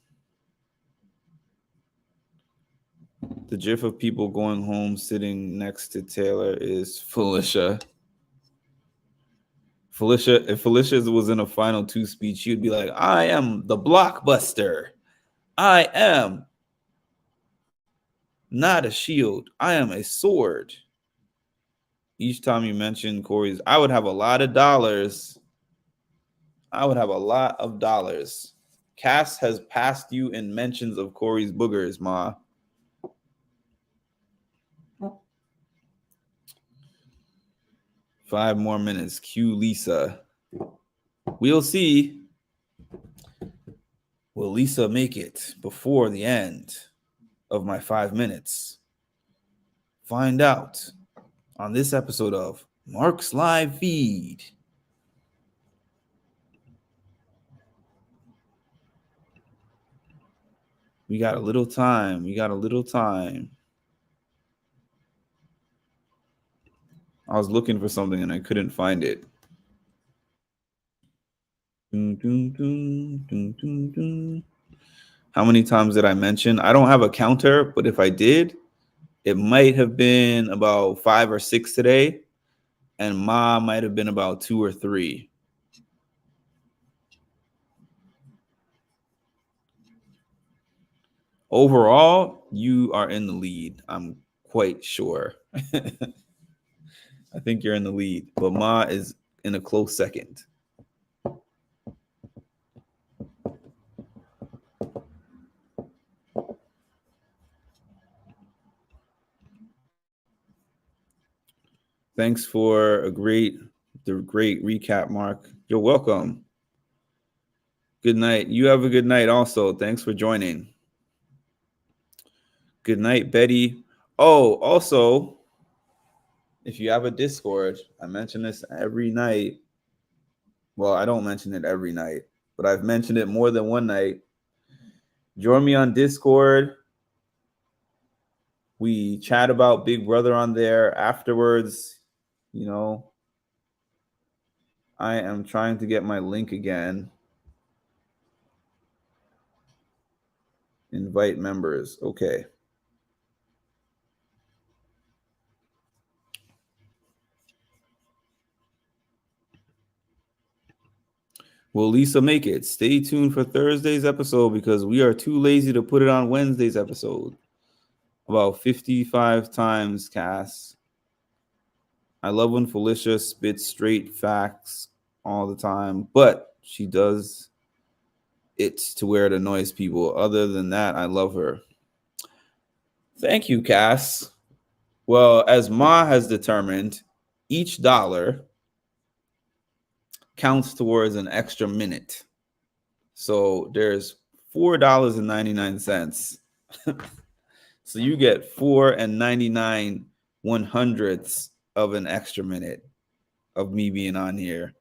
The gif of people going home sitting next to Taylor is Felicia. If Felicia was in a final 2 speech, she'd be like, I am the blockbuster. I am not a shield. I am a sword. Each time you mention Corey's, I would have a lot of dollars. Cass has passed you in mentions of Corey's boogers, Ma. Five more minutes. Cue Lisa. We'll see. Will Lisa make it before the end of my 5 minutes? find out on this episode of Mark's Live Feed. We got a little time. I was looking for something and I couldn't find it. How many times did I mention? I don't have a counter, but if I did, it might have been about 5 or 6 today, and Ma might have been about 2 or 3. Overall, you are in the lead. I'm quite sure. I think you're in the lead, but Ma is in a close second. Thanks for the great recap, Mark. You're welcome. Good night. You have a good night also. Thanks for joining. Good night, Betty. Oh, also, if you have a Discord, I mention this every night. Well, I don't mention it every night, but I've mentioned it more than one night. Join me on Discord. We chat about Big Brother on there afterwards. You know, I am trying to get my link again. Invite members. Okay. Will Lisa make it? Stay tuned for Thursday's episode because we are too lazy to put it on Wednesday's episode. About 55 times, Cass. I love when Felicia spits straight facts all the time, but she does it to where it annoys people. Other than that, I love her. Thank you, Cass. Well, as Ma has determined, each dollar counts towards an extra minute. So there's $4.99. So you get 4.99 1/100ths of an extra minute of me being on here.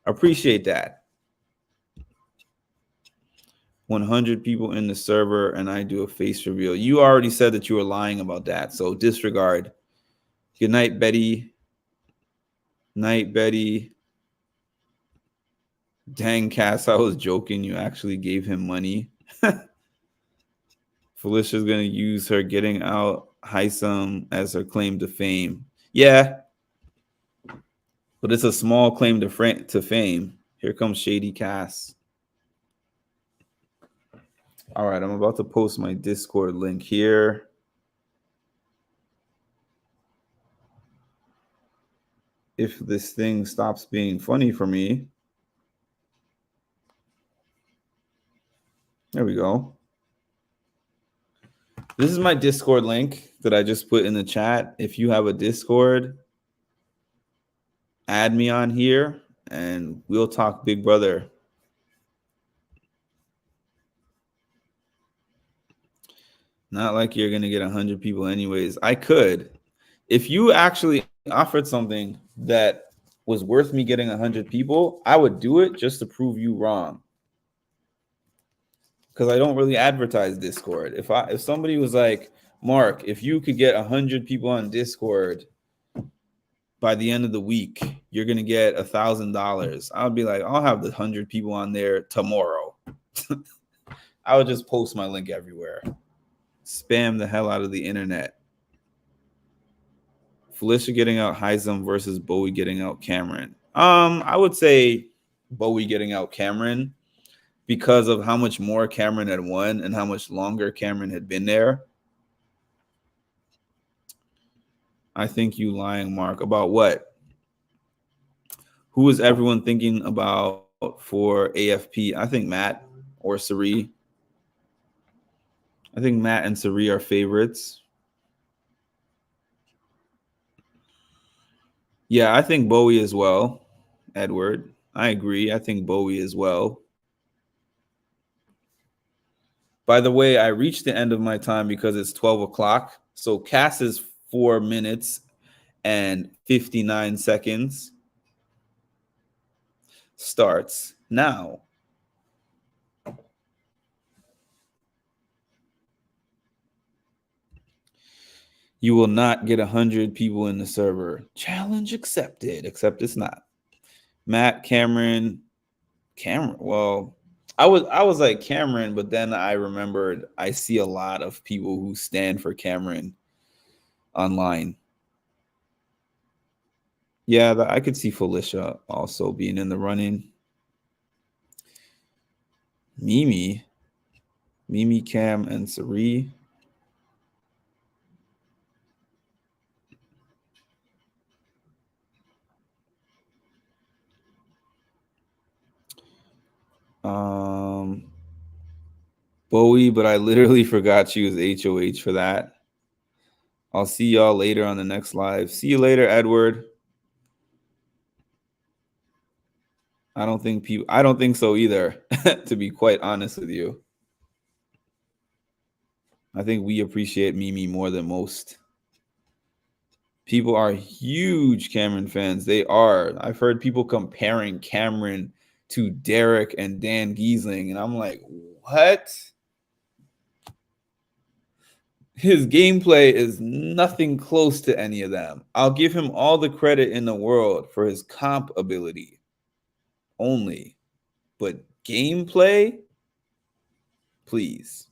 Appreciate that. 100 people in the server and I do a face reveal. You already said that you were lying about that, so disregard. Good night, Betty. Night, Betty. Dang, Cass, I was joking. You actually gave him money. Felicia's going to use her getting out Hisam as her claim to fame. Yeah, but it's a small claim to fame. Here comes Shady Cass. All right, I'm about to post my Discord link here. If this thing stops being funny for me. There we go. This is my Discord link that I just put in the chat. If you have a Discord, add me on here and we'll talk Big Brother. Not like you're going to get 100 people anyways. I could. If you actually offered something that was worth me getting 100 people, I would do it just to prove you wrong. Because I don't really advertise Discord. If somebody was like, Mark, if you could get 100 people on Discord by the end of the week, you're going to get $1,000. I would be like, I'll have the 100 people on there tomorrow. I would just post my link everywhere. Spam the hell out of the internet. Felicia getting out Hisam versus Bowie getting out Cameron. I would say Bowie getting out Cameron because of how much more Cameron had won and how much longer Cameron had been there. I think you lying, Mark. About what? Who is everyone thinking about for AFP? I think Matt or Cirie. I think Matt and Cirie are favorites. Yeah, I think Bowie as well, Edward. I agree. I think Bowie as well. By the way, I reached the end of my time because it's 12 o'clock. So Cass's 4 minutes and 59 seconds starts now. You will not get 100 people in the server. Challenge accepted, except it's not. Matt, Cameron. Well, I was like Cameron, but then I remembered I see a lot of people who stand for Cameron online. Yeah, I could see Felicia also being in the running. Mimi, Cam, and Sari. Bowie, but I literally forgot she was HOH for that. I'll see y'all later on the next live. See you later, Edward. I don't think so either, to be quite honest with you. I think we appreciate Mimi more than most. People are huge Cameron fans. They are. I've heard people comparing Cameron to Derek and Dan Giesling, and I'm like, what? His gameplay is nothing close to any of them. I'll give him all the credit in the world for his comp ability only. But gameplay, please.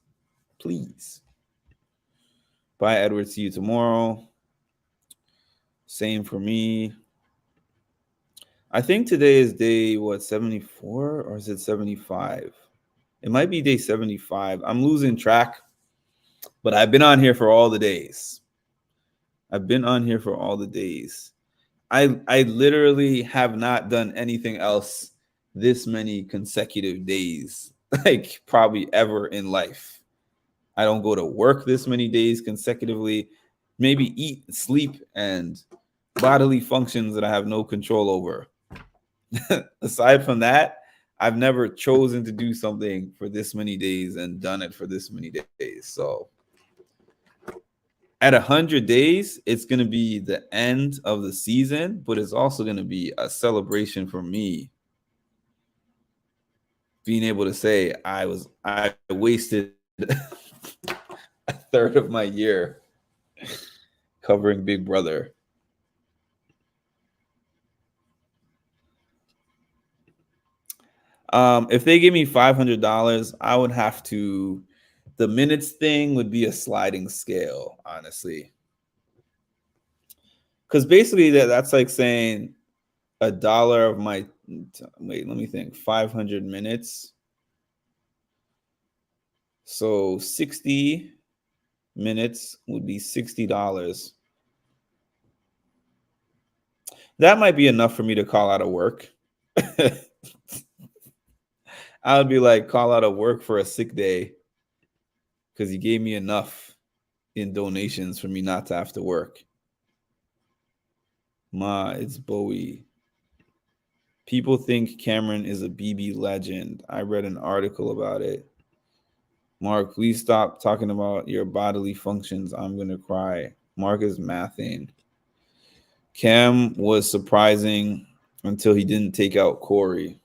Bye, Edward. See you tomorrow. Same for me. I think today is day, 74? Or is it 75? It might be day 75. I'm losing track. But I've been on here for all the days. I literally have not done anything else this many consecutive days, like probably ever in life. I don't go to work this many days consecutively, maybe eat, sleep, and bodily functions that I have no control over. Aside from that, I've never chosen to do something for this many days and done it for this many days. So at 100 days, it's going to be the end of the season, but it's also going to be a celebration for me. Being able to say I wasted a third of my year covering Big Brother. If they give me $500, I would have to. The minutes thing would be a sliding scale, honestly. Because basically that's like saying $1 of my, wait, let me think, 500 minutes. So 60 minutes would be $60. That might be enough for me to call out of work. I would be like, call out of work for a sick day. Because he gave me enough in donations for me not to have to work. It's Bowie. People think Cameron is a BB legend. I read an article about it. Mark, please stop talking about your bodily functions. I'm going to cry. Mark is mathing. Cam was surprising until he didn't take out Corey.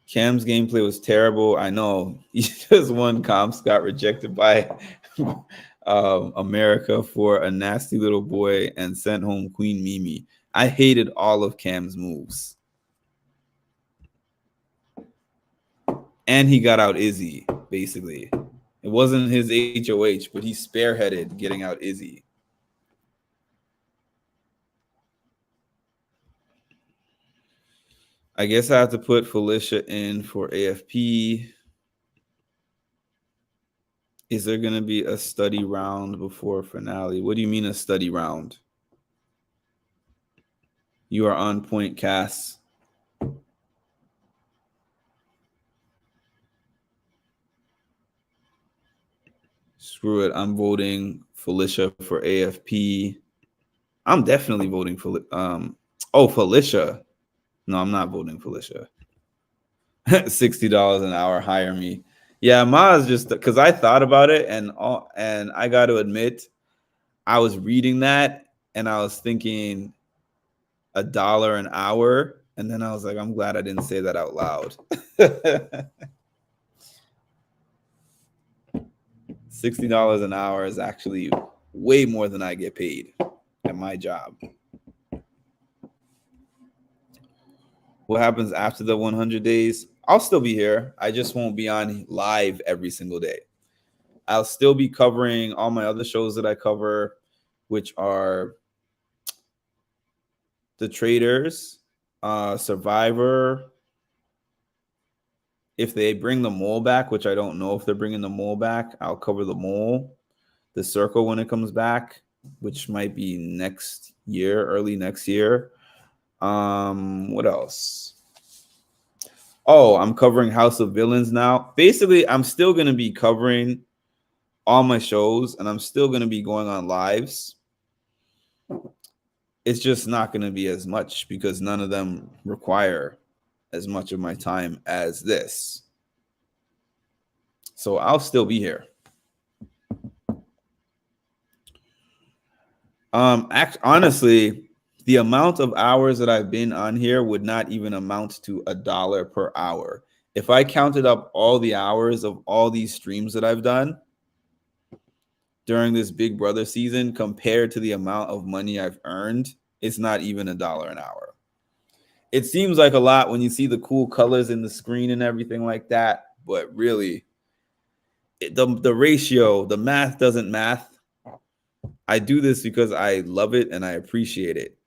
Cam's gameplay was terrible. I know. He just won comps, got rejected by America for a nasty little boy and sent home Queen Mimi. I hated all of Cam's moves. And he got out Izzy, basically. It wasn't his HOH, but he spearheaded getting out Izzy. I guess I have to put Felicia in for AFP. Is there going to be a study round before finale? What do you mean a study round? You are on point, Cass. Screw it. I'm voting Felicia for AFP. I'm definitely voting for Felicia. No, I'm not voting Felicia. $60 an hour, hire me. Yeah, Maz just because I thought about it and I got to admit, I was reading that and I was thinking $1 an hour, and then I was like, I'm glad I didn't say that out loud. $60 an hour is actually way more than I get paid at my job. What happens after the 100 days? I'll still be here. I just won't be on live every single day. I'll still be covering all my other shows that I cover, which are The Traders, Survivor. If they bring the mole back, which I don't know if they're bringing the mole back, I'll cover the mole. The Circle when it comes back, which might be next year, early next year. What else? Oh, I'm covering House of Villains now. Basically, I'm still going to be covering all my shows, and I'm still going to be going on lives. It's just not going to be as much because none of them require as much of my time as this. So I'll still be here. Honestly, the amount of hours that I've been on here would not even amount to $1 per hour. If I counted up all the hours of all these streams that I've done during this Big Brother season compared to the amount of money I've earned, it's not even $1 an hour. It seems like a lot when you see the cool colors in the screen and everything like that, but really, the ratio, the math doesn't math. I do this because I love it and I appreciate it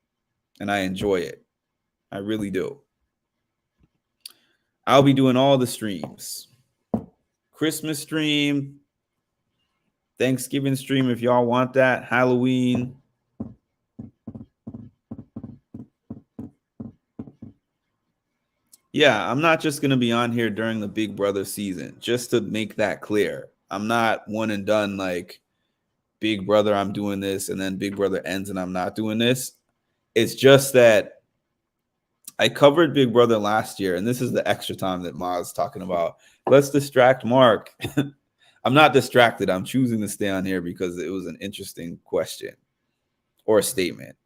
and I enjoy it. I really do. I'll be doing all the streams. Christmas stream, Thanksgiving stream if y'all want that, Halloween. Yeah, I'm not just going to be on here during the Big Brother season, just to make that clear. I'm not one and done like Big Brother, I'm doing this, and then Big Brother ends and I'm not doing this. It's just that I covered Big Brother last year, and this is the extra time that Ma's talking about. Let's distract Mark. I'm not distracted. I'm choosing to stay on here because it was an interesting question or a statement.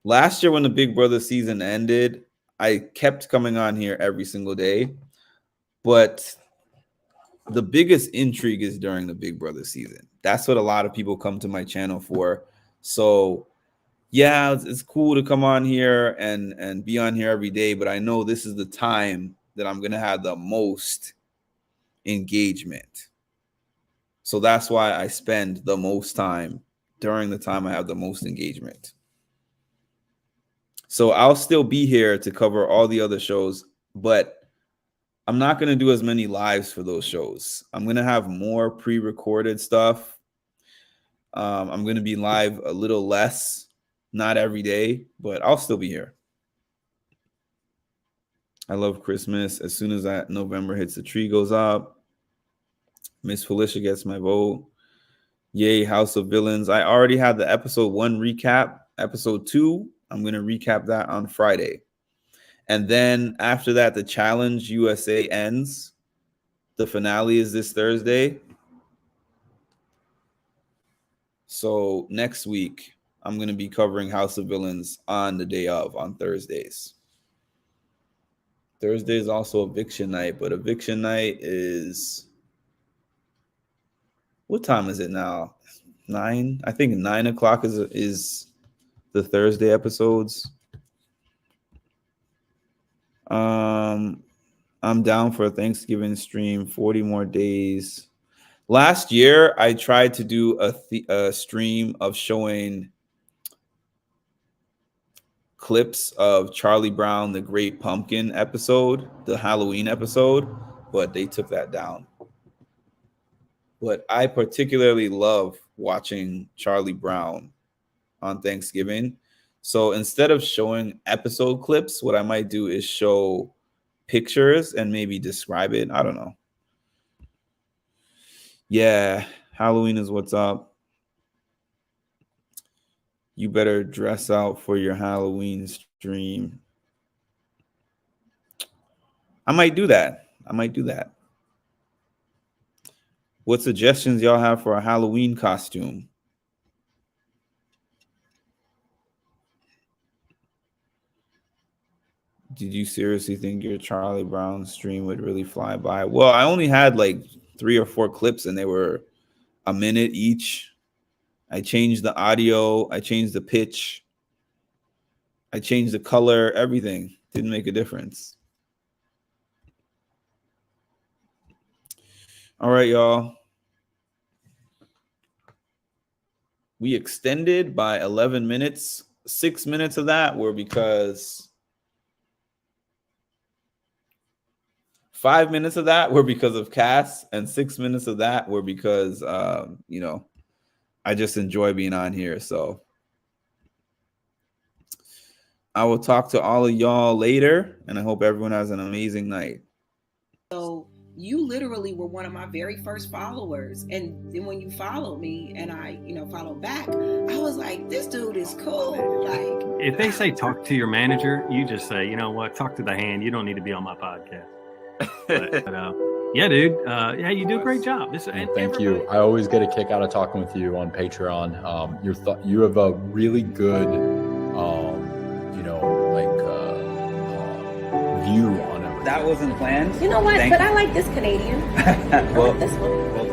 Last year when the Big Brother season ended, I kept coming on here every single day, but the biggest intrigue is during the Big Brother season. That's what a lot of people come to my channel for. So yeah, it's cool to come on here and be on here every day, but I know this is the time that I'm going to have the most engagement. So that's why I spend the most time during the time I have the most engagement. So I'll still be here to cover all the other shows, but I'm not going to do as many lives for those shows. I'm going to have more pre-recorded stuff. I'm going to be live a little less, not every day, but I'll still be here. I love Christmas. As soon as that November hits, the tree goes up. Miss Felicia gets my vote. Yay, House of Villains. I already had the episode 1 recap. Episode 2, I'm going to recap that on Friday. And then after that, the Challenge USA ends. The finale is this Thursday. So next week, I'm going to be covering House of Villains on the day of, on Thursdays. Thursday is also eviction night, but eviction night is... What time is it now? 9? I think 9 o'clock is the Thursday episodes. I'm down for a Thanksgiving stream, 40 more days. Last year, I tried to do a stream of showing clips of Charlie Brown, the Great Pumpkin episode, the Halloween episode, but they took that down. But I particularly love watching Charlie Brown on Thanksgiving. So instead of showing episode clips, what I might do is show pictures and maybe describe it. I don't know. Yeah, Halloween is what's up. You better dress out for your Halloween stream. I might do that. I might do that. What suggestions y'all have for a Halloween costume? Did you seriously think your Charlie Brown stream would really fly by? Well, I only had like 3 or 4 clips and they were a minute each. I changed the audio. I changed the pitch. I changed the color. Everything didn't make a difference. All right, y'all. We extended by 11 minutes. 6 minutes of that were because 5 minutes of that were because of Cass, and 6 minutes of that were because, you know, I just enjoy being on here. So I will talk to all of y'all later, and I hope everyone has an amazing night. So you literally were one of my very first followers. And then when you followed me and I, followed back, I was like, this dude is cool. Like, if they say talk to your manager, you just say, you know what, talk to the hand. You don't need to be on my podcast. But, yeah, dude. Yeah, you do a great job. Thank you. I always get a kick out of talking with you on Patreon. You have a really good, view on everything. That wasn't planned. You know what? Thank But you. I like this Canadian. Well, I like this one. well,